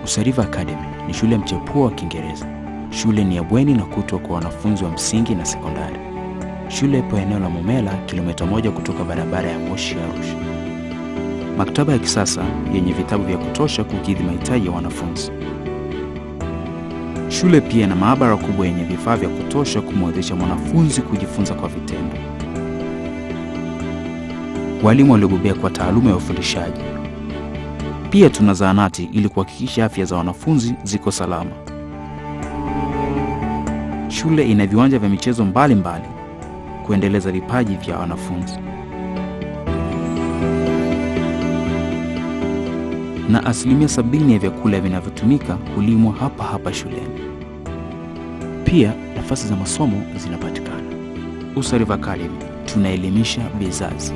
Usa River Academy ni shule mchepuo wa Kiingereza. Shule ni ya bweni na kutwa kwa wanafunzi wa msingi na sekondari. Shule ipo eneo la Mumela, kilomita 1 kutoka barabara ya Moshi Arusha. Maktaba ya kisasa yenye vitabu vya kutosha kukidhi mahitaji ya wanafunzi. Shule pia na maabara kubwa yenye vifaa vya kutosha kumwezesha mwanafunzi kujifunza kwa vitendo. Walimu waliobobea kwa taaluma ya ufundishaji. Pia tuna zahanati ili kuhakikisha afya za wanafunzi ziko salama. Shule ina viwanja vya michezo mbalimbali kuendeleza vipaji vya wanafunzi. Na 70% ya vyakula vinavyotumika hulimwa hapa shuleni. Pia nafasi za masomo zinapatikana. Usa River Academy, tunaelimisha vizazi.